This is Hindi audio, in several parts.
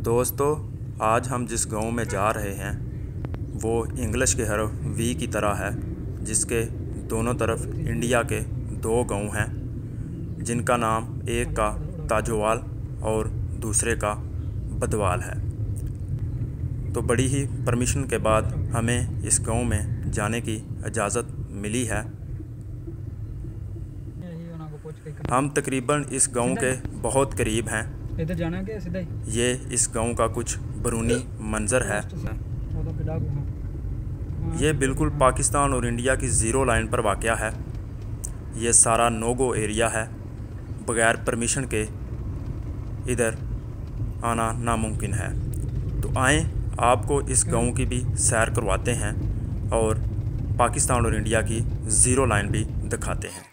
दोस्तों, आज हम जिस गांव में जा रहे हैं वो इंग्लिश के हरफ वी की तरह है, जिसके दोनों तरफ इंडिया के दो गांव हैं, जिनका नाम एक का ताजोवाल और दूसरे का बदवाल है। तो बड़ी ही परमिशन के बाद हमें इस गांव में जाने की इजाज़त मिली है। हम तकरीबन इस गांव के बहुत करीब हैं। इधर जाना क्या सीधा ही? ये इस गांव का कुछ बैरूनी मंज़र है। ये बिल्कुल पाकिस्तान और इंडिया की ज़ीरो लाइन पर वाक़या है। ये सारा नो-गो एरिया है। बग़ैर परमिशन के इधर आना नामुमकिन है। तो आएँ, आपको इस गांव की भी सैर करवाते हैं और पाकिस्तान और इंडिया की ज़ीरो लाइन भी दिखाते हैं।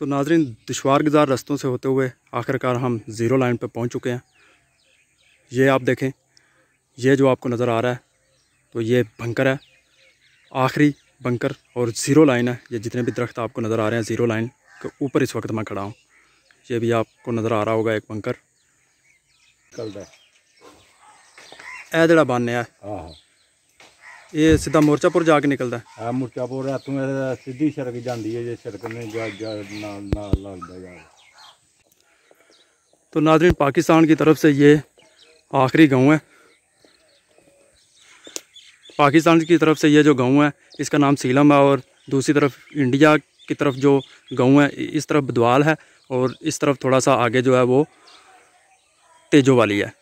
तो नाज़रीन, दुश्वार गुज़ार रास्तों से होते हुए आखिरकार हम ज़ीरो लाइन पर पहुंच चुके हैं। ये आप देखें, ये जो आपको नज़र आ रहा है तो ये बंकर है, आखिरी बंकर और ज़ीरो लाइन है। ये जितने भी दरख्त आपको नज़र आ रहे हैं ज़ीरो लाइन के ऊपर इस वक्त मैं खड़ा हूँ। ये भी आपको नज़र आ रहा होगा एक बंकर ए जड़ा बन है। ये सीधा मोर्चापुर जाके निकलता है। मोर्चापुर सीधी सड़क जाती है, सड़क ने तो नाज़रीन, पाकिस्तान की तरफ से ये आखिरी गांव है। पाकिस्तान की तरफ से ये जो गांव है इसका नाम सीलम है, और दूसरी तरफ इंडिया की तरफ जो गांव है इस तरफ बदवाल है, और इस तरफ थोड़ा सा आगे जो है वो तेजोवाली है।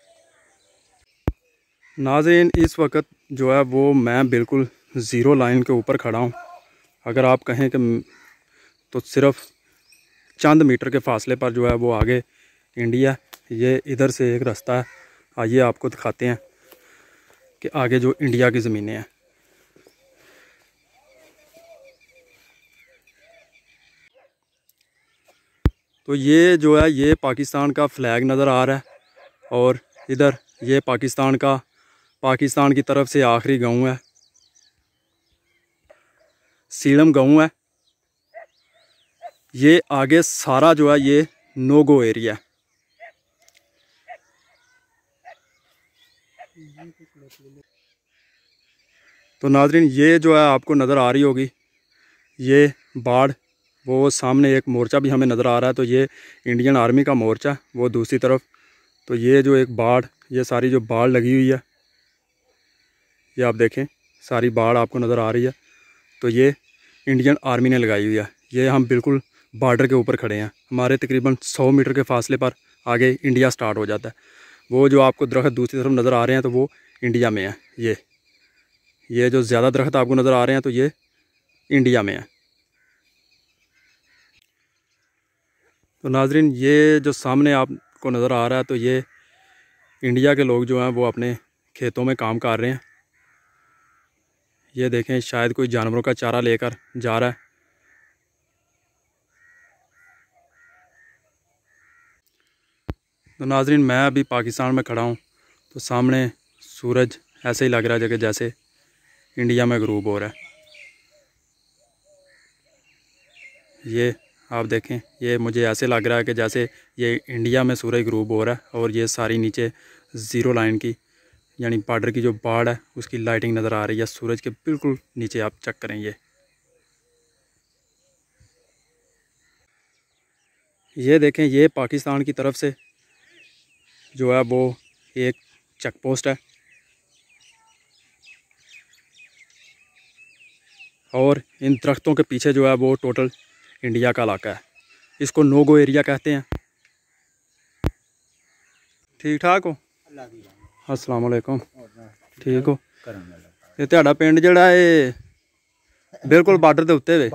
नाज़रीन, इस वक्त जो है वो मैं बिल्कुल ज़ीरो लाइन के ऊपर खड़ा हूँ। अगर आप कहें कि तो सिर्फ चंद मीटर के फासले पर जो है वो आगे इंडिया। ये इधर से एक रास्ता है, आइए आपको दिखाते हैं कि आगे जो इंडिया की ज़मीनें हैं। तो ये जो है ये पाकिस्तान का फ्लैग नज़र आ रहा है, और इधर ये पाकिस्तान की तरफ से आखिरी गांव है, सीलम गांव है। ये आगे सारा जो है ये नो गो एरिया है। तो नाज़रीन, ये जो है आपको नज़र आ रही होगी ये बाढ़, वो सामने एक मोर्चा भी हमें नज़र आ रहा है। तो ये इंडियन आर्मी का मोर्चा, वो दूसरी तरफ। तो ये जो एक बाढ़, ये सारी जो बाढ़ लगी हुई है, ये आप देखें सारी बाढ़ आपको नज़र आ रही है। तो ये इंडियन आर्मी ने लगाई हुई है। ये हम बिल्कुल बॉर्डर के ऊपर खड़े हैं। हमारे तकरीबन 100 मीटर के फासले पर आगे इंडिया स्टार्ट हो जाता है। वो जो आपको दरख्त दूसरी तरफ नज़र आ रहे हैं तो वो इंडिया में है। ये जो ज़्यादा दरख्त आपको नज़र आ रहे हैं तो ये इंडिया में है। तो नाज़रीन, ये जो सामने आपको नज़र आ रहा है तो ये इंडिया के लोग जो हैं वो अपने खेतों में काम कर रहे हैं। ये देखें, शायद कोई जानवरों का चारा लेकर जा रहा है। तो नाज़रीन, मैं अभी पाकिस्तान में खड़ा हूँ, तो सामने सूरज ऐसे ही लग रहा है जैसे इंडिया में गरूब हो रहा है। ये आप देखें, ये मुझे ऐसे लग रहा है कि जैसे ये इंडिया में सूरज गरूब हो रहा है, और ये सारी नीचे ज़ीरो लाइन की यानी बॉर्डर की जो बाढ़ है उसकी लाइटिंग नज़र आ रही है सूरज के बिल्कुल नीचे। आप चेक करें, ये देखें, ये पाकिस्तान की तरफ से जो है वो एक चेक पोस्ट है, और इन दरख्तों के पीछे जो है वो टोटल इंडिया का इलाका है। इसको नो गो एरिया कहते हैं। ठीक ठाक हो? अस्सलाम वालेकुम। ठीक हो? ये तुहाडा पिंड जिहड़ा है बिल्कुल बार्डर के उत्ते वे,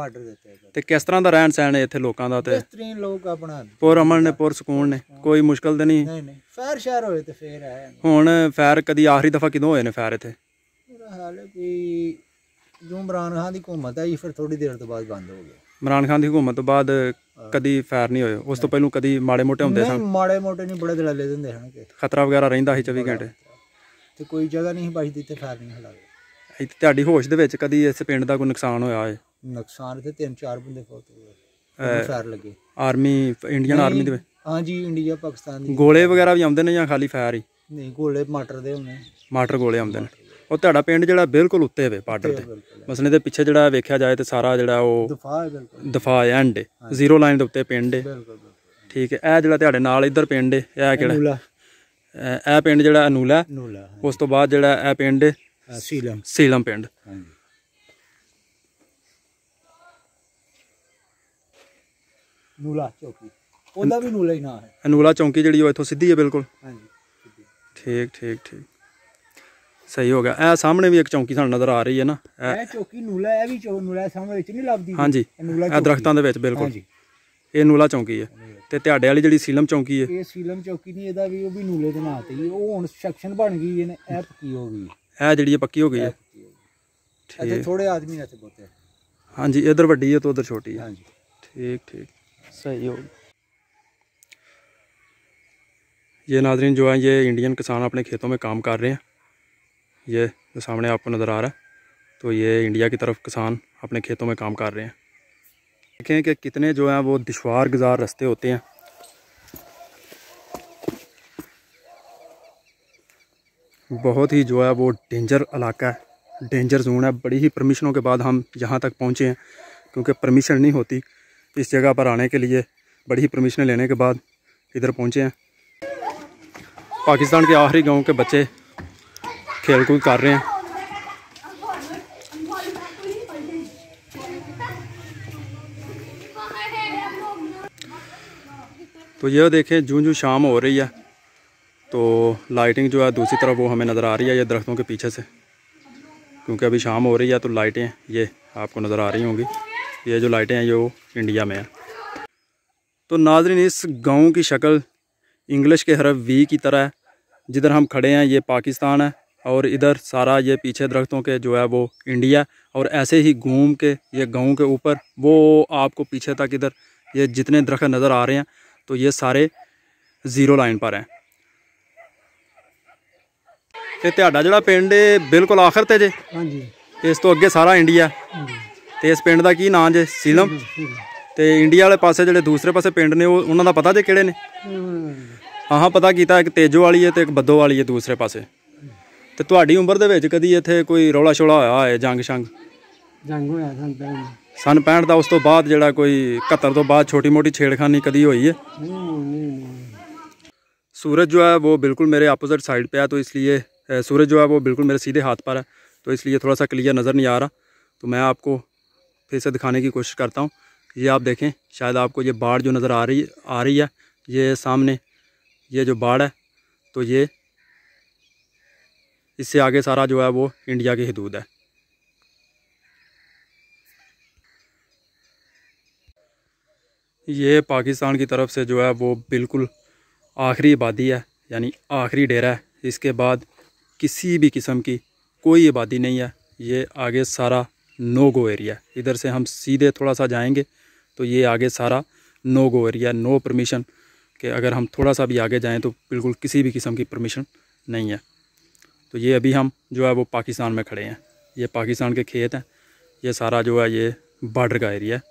ते किस तरह का रहन सहन है इत्थे लोकां दा? ते बेहतरीन लोग अपना पुर अमन ने, पुर सकून ने, कोई मुश्किल तो नहीं? नहीं फैर शहर होए ते फिर है। हुण फैर कदी आखिरी दफ़ा किदों होए ने फैर इत्थे? मेरा हाल है कि जो इमरान खान की हुकूमत आई फिर थोड़ी देर तो बाद बंद हो गया। इमरान खान की हुकूमत तो बाद कदी फैर नहीं होए? उस तो पहलू कदी माड़े मोटे हुंदे सन? माड़े मोटे नहीं, बड़े दलाले दिंदे सन कि खतरा वगैरह रहिंदा सी 24 घंटे? ते कोई जगह नहीं बचदी ते फैर नहीं हलावे। ਤੁਹਾਡੀ ਹੋਸ਼ ਦੇ ਵਿੱਚ ਕਦੀ ਇਸ ਪਿੰਡ ਦਾ ਕੋਈ ਨੁਕਸਾਨ ਹੋਇਆ ਹੈ? ਨੁਕਸਾਨ ਤੇ 3-4 ਬੰਦੇ ਫੌਤ ਹੋ ਗਏ, ਫਾਇਰ ਲੱਗੇ। ਆਰਮੀ ਇੰਡੀਅਨ ਆਰਮੀ ਦੇ ਹਾਂਜੀ, ਇੰਡੀਆ ਪਾਕਿਸਤਾਨ ਦੀ। ਗੋਲੇ ਵਗੈਰਾ ਵੀ ਆਉਂਦੇ ਨੇ ਜਾਂ ਖਾਲੀ ਫਾਇਰ ਹੀ? ਨਹੀਂ, ਗੋਲੇ ਮਾਟਰ ਦੇ ਹੁੰਦੇ। ਮਾਟਰ ਗੋਲੇ ਆਉਂਦੇ ਨੇ। ਉਹ ਤੁਹਾਡਾ ਪਿੰਡ ਜਿਹੜਾ ਬਿਲਕੁਲ ਉੱਤੇ ਵੇ ਬਾਰਡਰ ਤੇ, ਮਸਲੇ ਦੇ ਪਿੱਛੇ ਜਿਹੜਾ ਵੇਖਿਆ ਜਾਏ ਤੇ ਸਾਰਾ ਜਿਹੜਾ ਉਹ ਦਫਾ ਹੈ, ਬਿਲਕੁਲ ਦਫਾ ਐਂਡ ਜ਼ੀਰੋ ਲਾਈਨ ਦੇ ਉੱਤੇ ਪਿੰਡ ਹੈ। ਬਿਲਕੁਲ ਠੀਕ ਹੈ। ਇਹ ਜਿਹੜਾ ਤੁਹਾਡੇ ਨਾਲ ਇੱਧਰ ਪਿੰਡ ਹੈ, ਇਹ ਕਿਹੜਾ? ਨੂਲਾ। ਇਹ ਪਿੰਡ ਜਿਹੜਾ ਅਨੂਲਾ, ਨੂਲਾ। ਉਸ ਤੋਂ ਬਾਅਦ ਜਿਹੜਾ ਇਹ ਪਿੰਡ ਸੀਲਮ। ਸੀਲਮ ਪਿੰਡ। ਹਾਂਜੀ। ਨੂਲਾ ਚੌਕੀ, ਉਹਦਾ ਵੀ ਨੂਲਾ ਹੀ ਨਾਂ ਹੈ। ਅਨੂਲਾ ਚੌਂਕੀ ਜਿਹੜੀ ਉਹ ਇੱਥੋਂ ਸਿੱਧੀ ਹੈ ਬਿਲਕੁਲ। ਹਾਂਜੀ, ਠੀਕ ਠੀਕ ਠੀਕ, ਸਹੀ ਹੋ ਗਿਆ। ਇਹ ਸਾਹਮਣੇ ਵੀ ਇੱਕ ਚੌਂਕੀ ਸਾਨੂੰ ਨਜ਼ਰ ਆ ਰਹੀ ਹੈ ਨਾ, ਇਹ ਚੌਕੀ ਨੂਲਾ। ਇਹ ਵੀ ਨੂਲਾ ਸਾਹਮਣੇ ਵਿੱਚ ਨਹੀਂ ਲੱਭਦੀ? ਹਾਂਜੀ, ਇਹ ਦਰਖਤਾਂ ਦੇ ਵਿੱਚ ਬਿਲਕੁਲ। ਇਹ ਨੂਲਾ ਚੌਂਕੀ ਹੈ। ਤੇ ਤੁਹਾਡੇ ਵਾਲੀ ਜਿਹੜੀ ਸੀਲਮ ਚੌਂਕੀ ਹੈ, ਇਹ ਸੀਲਮ ਚੌਕੀ ਨਹੀਂ, ਇਹਦਾ ਵੀ ਉਹ ਵੀ ਨੂਲੇ ਦੇ ਨਾਂ ਤੇ ਹੀ। ਉਹ ਹੁਣ ਸੈਕਸ਼ਨ ਬਣ ਗਈ ਇਹਨੇ, ਇਹ ਪੱਕੀ ਹੋ ਗਈ। ਇਹ ਜਿਹੜੀ ਪੱਕੀ ਹੋ ਗਈ ਹੈ। ਇੱਥੇ ਥੋੜੇ ਆਦਮੀ ਨੇ ਇੱਥੇ ਬਹੁਤੇ। ਹਾਂਜੀ, इधर बड़ी है तो उधर छोटी है। हाँ जी, ठीक ठीक, सही हो। ये नाज़रीन जो है ये इंडियन किसान अपने खेतों में काम कर रहे हैं। ये जो सामने आपको नज़र आ रहा है, तो ये इंडिया की तरफ किसान अपने खेतों में काम कर रहे हैं। देखें कि कितने जो हैं वो दुश्वार गुज़ार रास्ते होते हैं। बहुत ही जो है वो डेंजर इलाका है, डेंजर जोन है। बड़ी ही परमिशनों के बाद हम यहाँ तक पहुँचे हैं, क्योंकि परमिशन नहीं होती इस जगह पर आने के लिए। बड़ी ही परमिशन लेने के बाद इधर पहुँचे हैं। पाकिस्तान के आखिरी गांव के बच्चे खेल कूद कर रहे हैं। तो ये देखें, जूं शाम हो रही है तो लाइटिंग जो है दूसरी तरफ वो हमें नज़र आ रही है, ये दरख्तों के पीछे से। क्योंकि अभी शाम हो रही है तो लाइटें ये आपको नज़र आ रही होंगी। ये जो लाइटें हैं ये वो इंडिया में हैं। तो नाज़रीन, इस गांव की शक्ल इंग्लिश के हरफ वी की तरह है। जिधर हम खड़े हैं ये पाकिस्तान है, और इधर सारा ये पीछे दरख्तों के जो है वो इंडिया। और ऐसे ही घूम के ये गांव के ऊपर वो आपको पीछे तक इधर ये जितने दरख्त नज़र आ रहे हैं तो ये सारे ज़ीरो लाइन पर हैं। ਤੇ ਤੁਹਾਡਾ ਜਿਹੜਾ ਪਿੰਡ ਹੈ ਬਿਲਕੁਲ ਆਖਰ ਤੇ ਜੇ? ਹਾਂਜੀ। ਇਸ ਤੋਂ ਅੱਗੇ ਸਾਰਾ ਇੰਡੀਆ। ਤੇ ਇਸ ਪਿੰਡ ਦਾ ਕੀ ਨਾਂ ਜੇ? ਸੀਲਮ। ਤੇ ਇੰਡੀਆ ਵਾਲੇ ਪਾਸੇ ਜਿਹੜੇ ਦੂਸਰੇ ਪਾਸੇ ਪਿੰਡ ਨੇ ਉਹ ਉਹਨਾਂ ਦਾ ਪਤਾ ਜੇ ਕਿਹੜੇ ਨੇ? ਹਾਂ ਪਤਾ ਕੀਤਾ, ਇੱਕ ਤੇਜੋ ਵਾਲੀ ਹੈ ਤੇ ਇੱਕ ਬੱਦੋ ਵਾਲੀ ਹੈ ਦੂਸਰੇ ਪਾਸੇ। ਤੇ ਤੁਹਾਡੀ ਉਮਰ ਦੇ ਵਿੱਚ ਕਦੀ ਇੱਥੇ ਕੋਈ ਰੌਲਾ ਸ਼ੋਲਾ ਹੋਇਆ ਹੋਏ, ਜੰਗ ਸ਼ੰਗ? ਜੰਗ ਹੋਇਆ ਸਨ 65 ਦਾ। ਉਸ ਤੋਂ ਬਾਅਦ ਜਿਹੜਾ ਕੋਈ 71 ਤੋਂ ਬਾਅਦ ਛੋਟੀ ਮੋਟੀ ਛੇੜਖਾਨੀ कभी हुई है? सूरज जो है वो बिल्कुल मेरे अपोजिट साइड पे है, तो इसलिए सूरज जो है वो बिल्कुल मेरे सीधे हाथ पर है, तो इसलिए थोड़ा सा क्लियर नज़र नहीं आ रहा। तो मैं आपको फिर से दिखाने की कोशिश करता हूँ। ये आप देखें, शायद आपको ये बाढ़ जो नज़र आ रही है, ये सामने ये जो बाढ़ है, तो ये इससे आगे सारा जो है वो इंडिया की हदूद है। ये पाकिस्तान की तरफ से जो है वो बिल्कुल आखिरी आबादी है, यानी आखिरी डेरा है। इसके बाद किसी भी किस्म की कोई आबादी नहीं है। ये आगे सारा नो गो एरिया है। इधर से हम सीधे थोड़ा सा जाएंगे तो ये आगे सारा no go area, no permission, कि अगर हम थोड़ा सा भी आगे जाएं तो बिल्कुल किसी भी किस्म की परमिशन नहीं है। तो ये अभी हम जो है वो पाकिस्तान में खड़े हैं। ये पाकिस्तान के खेत हैं, ये सारा जो है ये बॉर्डर का एरिया है।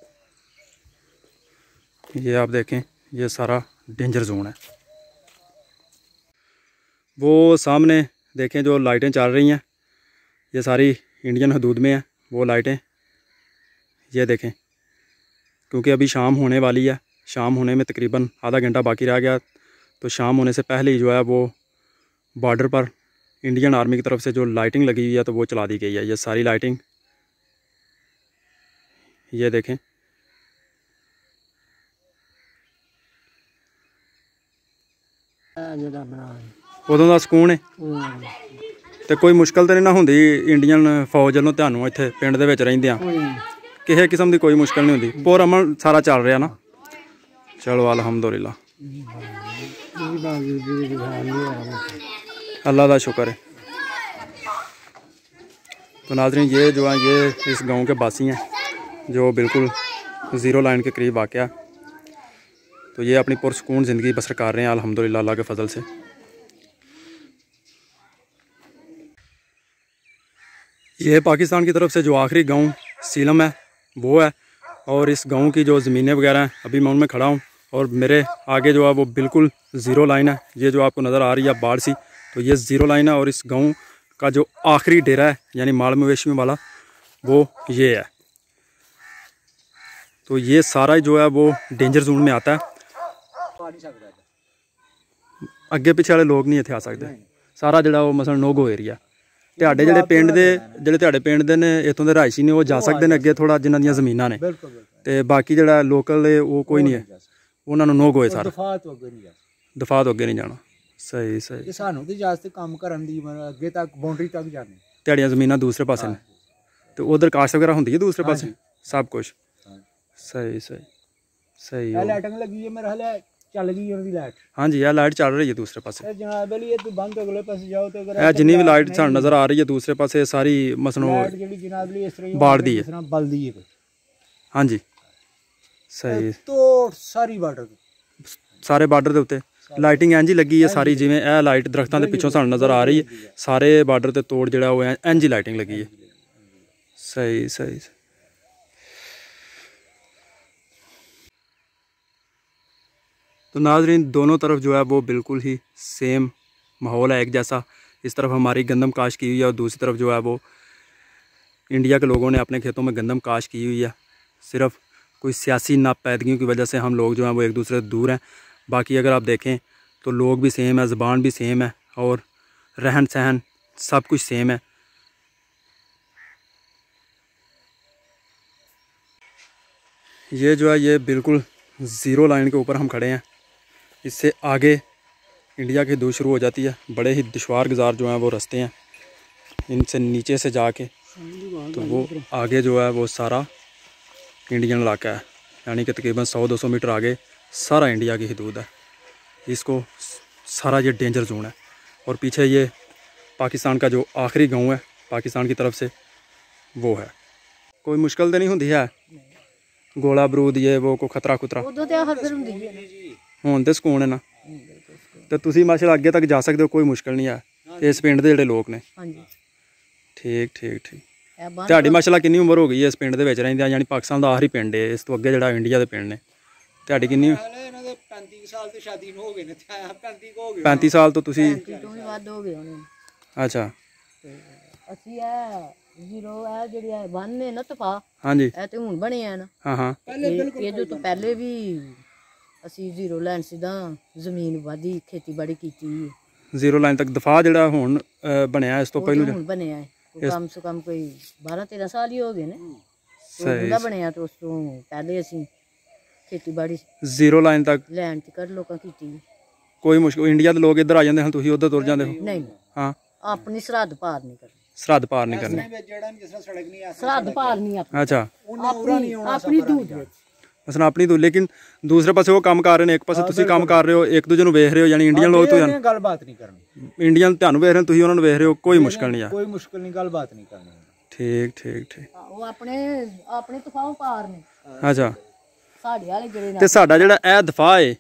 ये आप देखें, ये सारा डेंजर जोन है। वो सामने देखें जो लाइटें चल रही हैं, ये सारी इंडियन हदूद में है वो लाइटें। ये देखें, क्योंकि अभी शाम होने वाली है, शाम होने में तकरीबन आधा घंटा बाकी रह गया, तो शाम होने से पहले ही जो है वो बॉर्डर पर इंडियन आर्मी की तरफ से जो लाइटिंग लगी हुई है तो वो चला दी गई है। ये सारी लाइटिंग ये देखें। उदों का सुकून है तो कोई मुश्किल तो नहीं ना होंदी इंडियन फौज वालों ਤੁਹਾਨੂੰ ਇੱਥੇ ਪਿੰਡ ਦੇ ਵਿੱਚ ਰਹਿੰਦਿਆਂ? ਕਿਸੇ किस्म की कोई मुश्किल नहीं होंदी? पूरा अमन सारा चल रहा ना? चलो अल्हम्दुलिल्लाह, अल्लाह का शुक्र है। तो नाज़रीन, ये जो है ये इस गांव के बासी हैं जो बिल्कुल ज़ीरो लाइन के करीब वाक़या। तो ये अपनी पुरसुकून ज़िंदगी बसर कर रहे हैं अल्हम्दुलिल्लाह, अल्लाह के फजल से। ये पाकिस्तान की तरफ से जो आखिरी गांव सीलम है, वो है। और इस गांव की जो ज़मीनें वगैरह हैं, अभी मैं उनमें खड़ा हूँ और मेरे आगे जो है वो बिल्कुल ज़ीरो लाइन है। ये जो आपको नज़र आ रही है बाढ़ सी, तो ये ज़ीरो लाइन है। और इस गांव का जो आखिरी डेरा है यानी माल मवेशियों वाला, वो ये है। तो ये सारा जो है वो डेंजर जोन में आता है। ਅੱਗੇ ਪਿੱਛੇ ਵਾਲੇ ਲੋਕ ਨਹੀਂ ਇੱਥੇ ਆ ਸਕਦੇ। ਸਾਰਾ ਜਿਹੜਾ ਉਹ ਮਸਲ ਨੋਗੋ ਏਰੀਆ। ਤੁਹਾਡੇ ਜਿਹੜੇ ਪਿੰਡ ਦੇ ਨੇ ਇੱਥੋਂ ਦੇ ਰਿਹਾਇਸ਼ੀ ਨੇ ਉਹ ਜਾ ਸਕਦੇ ਨੇ ਅੱਗੇ ਥੋੜਾ, ਜਿਨ੍ਹਾਂ ਦੀਆਂ ਜ਼ਮੀਨਾਂ ਨੇ। ਤੇ ਬਾਕੀ ਜਿਹੜਾ ਲੋਕਲ ਹੈ ਉਹ ਕੋਈ ਨਹੀਂ ਹੈ, ਉਹਨਾਂ ਨੂੰ ਨੋਗੋ ਹੈ ਸਾਰਾ। ਦਫਾ ਤੋਂ ਅੱਗੇ ਨਹੀਂ ਜਾਣਾ। ਸਹੀ ਸਹੀ। ਸਾਨੂੰ ਤੇ ਇਜਾਜ਼ਤ ਕੰਮ ਕਰਨ ਦੀ, ਅੱਗੇ ਤੱਕ ਬਾਉਂਡਰੀ ਤੱਕ ਜਾਣੀ। ਤੁਹਾਡੀਆਂ ਜ਼ਮੀਨਾਂ ਦੂਸਰੇ ਪਾਸੇ ਨੇ ਤੇ ਉਧਰ ਕਾਸ਼ ਵਗੈਰਾ ਹੁੰਦੀ ਹੈ ਦੂਸਰੇ ਪਾਸੇ ਸਭ ਕੁਝ। ਸਹੀ ਸਹੀ ਸਹੀ। ਲਾਈਟਿੰਗ ਲੱਗੀ ਹੈ ਮੇਰੇ ਹਾਲੇ, ਚੱਲ ਗਈ ਉਹਦੀ ਲਾਈਟ। ਹਾਂਜੀ, ਇਹ ਲਾਈਟ ਚੱਲ ਰਹੀ ਹੈ ਦੂਸਰੇ ਪਾਸੇ। ਜਨਾਬ ਅਲੀ ਇਹ ਤੋਂ ਬੰਦ ਅਗਲੇ ਪਾਸੇ ਜਾਓ ਤੇ ਅਗਰ ਇਹ ਜਿੰਨੀ ਵੀ ਲਾਈਟ ਸਾਨੂੰ ਨਜ਼ਰ ਆ ਰਹੀ ਹੈ ਦੂਸਰੇ ਪਾਸੇ ਸਾਰੀ ਮਸਨੋ ਜਿਹੜੀ ਜਨਾਬ ਅਲੀ ਇਸ ਤਰ੍ਹਾਂ ਬਾੜ ਦੀ ਹੈ, ਇਸ ਤਰ੍ਹਾਂ ਬਲਦੀ ਹੈ। ਹਾਂਜੀ ਸਹੀ। ਤੋਂ ਸਾਰੀ ਬਾਰਡਰ ਸਾਰੇ ਬਾਰਡਰ ਦੇ ਉੱਤੇ ਲਾਈਟਿੰਗ ਇੰਝ ਹੀ ਲੱਗੀ ਹੈ ਸਾਰੀ, ਜਿਵੇਂ ਇਹ ਲਾਈਟ ਦਰਖਤਾਂ ਦੇ ਪਿੱਛੋਂ ਸਾਨੂੰ ਨਜ਼ਰ ਆ ਰਹੀ ਹੈ। ਸਾਰੇ ਬਾਰਡਰ ਤੇ ਤੋੜ ਜਿਹੜਾ ਉਹ ਇੰਝ ਹੀ ਲਾਈਟਿੰਗ ਲੱਗੀ ਹੈ। ਸਹੀ ਸਹੀ। तो नाज़रीन दोनों तरफ जो है वो बिल्कुल ही सेम माहौल है, एक जैसा। इस तरफ हमारी गंदम काश की हुई है और दूसरी तरफ जो है वो इंडिया के लोगों ने अपने खेतों में गंदम काश की हुई है। सिर्फ कोई सियासी नापैदगियों की वजह से हम लोग जो हैं वो एक दूसरे से दूर हैं। बाकी अगर आप देखें तो लोग भी सेम है, ज़बान भी सेम है और रहन सहन सब कुछ सेम है। ये जो है ये बिल्कुल ज़ीरो लाइन के ऊपर हम खड़े हैं। इससे आगे इंडिया की दूर शुरू हो जाती है। बड़े ही दुश्वार गुजार जो हैं वो रास्ते हैं, इनसे नीचे से जाके तो वो आगे जो है वो सारा इंडियन इलाका है, यानी कि तकरीबन 100-200 मीटर आगे सारा इंडिया की हदूद है। इसको सारा ये डेंजर जोन है। और पीछे ये पाकिस्तान का जो आखिरी गांव है पाकिस्तान की तरफ से, वो है। कोई मुश्किल तो नहीं होती है, गोला बरूद ये वो को खतरा खुतरा ਹੁਣ ਤੇ ਸਕੂਨ ਹੈ ਨਾ। ਤੇ ਤੁਸੀਂ ਮਾਸ਼ਾਅੱਲਾ ਅੱਗੇ ਤੱਕ ਜਾ ਸਕਦੇ ਹੋ, ਕੋਈ ਮੁਸ਼ਕਲ ਨਹੀਂ ਹੈ ਇਸ ਪਿੰਡ ਦੇ ਜਿਹੜੇ ਲੋਕ ਨੇ। ਹਾਂਜੀ ਠੀਕ ਠੀਕ ਠੀਕ। ਤੁਹਾਡੀ ਮਾਸ਼ਾਅੱਲਾ ਕਿੰਨੀ ਉਮਰ ਹੋ ਗਈ ਹੈ ਇਸ ਪਿੰਡ ਦੇ ਵਿੱਚ ਰਹਿੰਦਿਆਂ? ਯਾਨੀ ਪਾਕਿਸਤਾਨ ਦਾ ਆਖਰੀ ਪਿੰਡ ਹੈ, ਇਸ ਤੋਂ ਅੱਗੇ ਜਿਹੜਾ ਇੰਡੀਆ ਦੇ ਪਿੰਡ ਨੇ। ਤੁਹਾਡੀ ਕਿੰਨੀ? ਇਹਨਾਂ ਦੇ 35 ਸਾਲ ਤੋਂ ਸ਼ਾਦੀ ਨੂੰ ਹੋ ਗਏ ਨੇ। 35 ਹੋ ਗਏ। 35 ਸਾਲ ਤੋਂ ਤੁਸੀਂ? 35 ਤੋਂ ਵੀ ਵੱਧ ਹੋ ਗਏ ਹੋਣੇ। ਅੱਛਾ। ਅਸੀਂ ਇਹ ਜ਼ੀਰੋ ਇਹ ਜਿਹੜੀ ਹੈ ਬੰਨ ਨੇ ਨਾ ਤਫਾ, ਹਾਂਜੀ ਇਹ ਤੇ ਹੁਣ ਬਣੇ ਆ ਨਾ। ਹਾਂ ਹਾਂ। ਇਹ ਤੋਂ ਪਹਿਲੇ ਵੀ ਅਸੀਂ ਜ਼ੀਰੋ ਲਾਈਨ ਸਿੱਧਾ ਜ਼ਮੀਨ ਵਾਦੀ ਖੇਤੀਬਾੜੀ ਕੀਤੀ। ਜ਼ੀਰੋ ਲਾਈਨ ਤੱਕ ਦਫਾ ਜਿਹੜਾ ਹੁਣ ਬਣਿਆ ਇਸ ਤੋਂ ਪਹਿਲਾਂ ਹੁਣ ਬਣਿਆ ਹੈ, ਕਮ ਸੇ ਕਮ ਕੋਈ 12-13 ਸਾਲ ਹੀ ਹੋ ਗਏ ਨੇ। ਉਹਦਾ ਬਣਿਆ ਤੇ ਉਸ ਤੋਂ ਪਹਿਲੇ ਅਸੀਂ ਖੇਤੀਬਾੜੀ ਜ਼ੀਰੋ ਲਾਈਨ ਤੱਕ ਲੈਣ ਤੇ ਕਰ ਲੋਕਾਂ ਕੀਤੀ। ਕੋਈ ਮੁਸ਼ਕਲ? ਇੰਡੀਆ ਦੇ ਲੋਕ ਇੱਧਰ ਆ ਜਾਂਦੇ ਹਨ, ਤੁਸੀਂ ਉੱਧਰ ਤੁਰ ਜਾਂਦੇ ਹੋ? ਨਹੀਂ, ਹਾਂ। ਆਪਣੀ ਸਰਹੱਦ ਪਾਰ ਨਹੀਂ ਕਰਨੀ। ਸਰਹੱਦ ਪਾਰ ਨਹੀਂ ਕਰਨੀ। ਸਰਹੱਦ ਪਾਰ ਨਹੀਂ ਆਪਣੀ। ਅੱਛਾ। ਆਪਣੀ ਦੂਰ ਮਸਲਾ ਆਪਣੀ ਤੋਂ, ਲੇਕਿਨ ਦੂਸਰੇ ਪਾਸੇ ਉਹ ਕੰਮ ਕਰ ਰਹੇ ਨੇ, ਇੱਕ ਪਾਸੇ ਤੁਸੀਂ ਕੰਮ ਕਰ ਰਹੇ ਹੋ, ਇੱਕ ਦੂਜੇ ਨੂੰ ਵੇਖ ਰਹੇ ਹੋ। ਯਾਨੀ ਇੰਡੀਅਨ ਲੋਕ ਤੁਸੀਂ ਗੱਲਬਾਤ ਨਹੀਂ ਕਰਨੀ, ਇੰਡੀਅਨ ਤੁਹਾਨੂੰ ਵੇਖ ਰਹੇ ਹੋ, ਤੁਸੀਂ ਉਹਨਾਂ ਨੂੰ ਵੇਖ ਰਹੇ ਹੋ, ਕੋਈ ਮੁਸ਼ਕਲ ਨਹੀਂ ਆ। ਕੋਈ ਮੁਸ਼ਕਲ ਨਹੀਂ, ਗੱਲਬਾਤ ਨਹੀਂ ਕਰਨੀ। ਠੀਕ ਠੀਕ ਠੀਕ। ਉਹ ਆਪਣੇ ਤਫਾਹ ਪਾਰ ਨੇ। ਅੱਛਾ। ਸਾਡੇ ਵਾਲੇ ਜਿਹੜੇ ਤੇ ਸਾਡਾ ਜਿਹੜਾ ਇਹ ਦਫਾ ਹੈ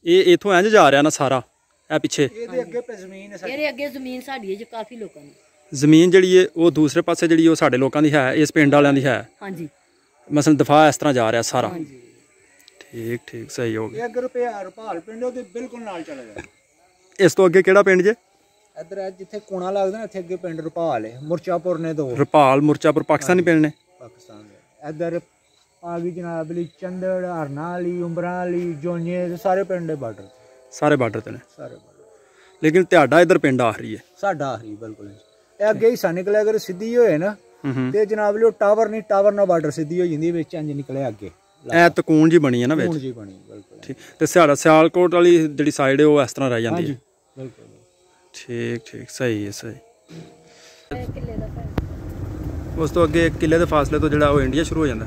ਇਹ ਇਥੋਂ ਇੰਝ ਜਾ ਰਿਹਾ ਨਾ ਸਾਰਾ, ਇਹ ਪਿੱਛੇ ਇਹਦੇ ਅੱਗੇ ਜ਼ਮੀਨ ਹੈ। ਇਹਦੇ ਅੱਗੇ ਜ਼ਮੀਨ ਸਾਡੀ ਹੈ ਜੋ ਕਾਫੀ ਲੋਕਾਂ ਦੀ ਜ਼ਮੀਨ ਜਿਹੜੀ ਹੈ ਉਹ ਦੂਸਰੇ ਪਾਸੇ ਜਿਹੜੀ ਉਹ ਸਾਡੇ ਲੋਕਾਂ ਦੀ ਹੈ, ਇਸ ਪਿੰਡ ਵਾਲਿਆਂ ਦੀ ਹੈ। ਹਾਂਜੀ। ਮਸਲ ਦਫਾ ਇਸ ਤਰ੍ਹਾਂ ਜਾ ਰਿਹਾ ਸਾਰਾ। ਠੀਕ ਠੀਕ ਸਹੀ ਹੋ ਗਿਆ। ਇਹ ਅਗਰ ਰੁਪਾਲ ਪਿੰਡ ਉਹਦੇ ਬਿਲਕੁਲ ਨਾਲ ਚਲਾ ਜਾਏ। ਇਸ ਤੋਂ ਅੱਗੇ ਕਿਹੜਾ ਪਿੰਡ ਜੇ? ਇੱਧਰ ਜਿੱਥੇ ਕੋਣਾ ਲੱਗਦਾ ਨਾ, ਇੱਥੇ ਅੱਗੇ ਪਿੰਡ ਰੁਪਾਲ ਹੈ। ਮੁਰਚਾਪੁਰ ਨੇ ਦੋ। ਰੁਪਾਲ ਮੁਰਚਾਪੁਰ ਪਾਕਿਸਤਾਨੀ ਪਿੰਡ ਨੇ। ਪਾਕਿਸਤਾਨ ਦੇ ਇੱਧਰ ਆ ਗਈ ਜਨਾਬ ਅਲੀ ਚੰਦੜ, ਹਰਨਾ ਵਾਲੀ, ਉਮਰਾਂ ਵਾਲੀ, ਜੋਨੇ, ਸਾਰੇ ਪਿੰਡ ਦੇ ਬਾਰਡਰ, ਸਾਰੇ ਬਾਰਡਰ ਤੇ ਨੇ ਸਾਰੇ ਬਾਰਡਰ। ਲੇਕਿਨ ਤੁਹਾਡਾ ਇੱਧਰ ਪਿੰਡ ਆਖਰੀ ਹੈ? ਸਾਡਾ ਆਖਰੀ ਬਿਲਕੁਲ। ਇਹ ਅੱਗੇ ਹਿੱਸਾ ਨਿਕਲਿਆ ਅਗਰ ਸਿੱਧੀ ਹੋਏ ਨਾ ਤੇ ਜਨਾਬ ਲਈ ਉਹ ਟਾਵਰ ਨਹੀਂ, ਟਾਵਰ ਨਾਲ ਬਾਰਡਰ ਸਿੱਧੀ ਹੋ ਜਾਂਦੀ, ਵਿੱਚ ਇੰਜ ਨਿਕਲਿਆ ਅੱਗੇ। ਇਹ ਤਕੂਨ ਜੀ ਬਣੀ ਹੈ ਨਾ ਵਿੱਚ? ਜੀ ਬਣੀ ਬਿਲਕੁਲ। ਠੀਕ। ਤੇ ਸਾਡਾ ਸਿਆਲਕੋਟ ਵਾਲੀ ਜਿਹੜੀ ਸਾਈਡ ਹੈ ਉਹ ਇਸ ਤਰ੍ਹਾਂ ਰਹਿ ਜਾਂਦੀ ਹੈ? ਬਿਲਕੁਲ। ਠੀਕ ਠੀਕ ਸਹੀ ਹੈ ਸਹੀ। ਉਸ ਤੋਂ ਅੱਗੇ 1 ਕਿੱਲੇ ਦੇ ਫਾਸਲੇ ਤੋਂ ਜਿਹੜਾ ਉਹ ਇੰਡੀਆ ਸ਼ੁਰੂ ਹੋ ਜਾਂਦਾ?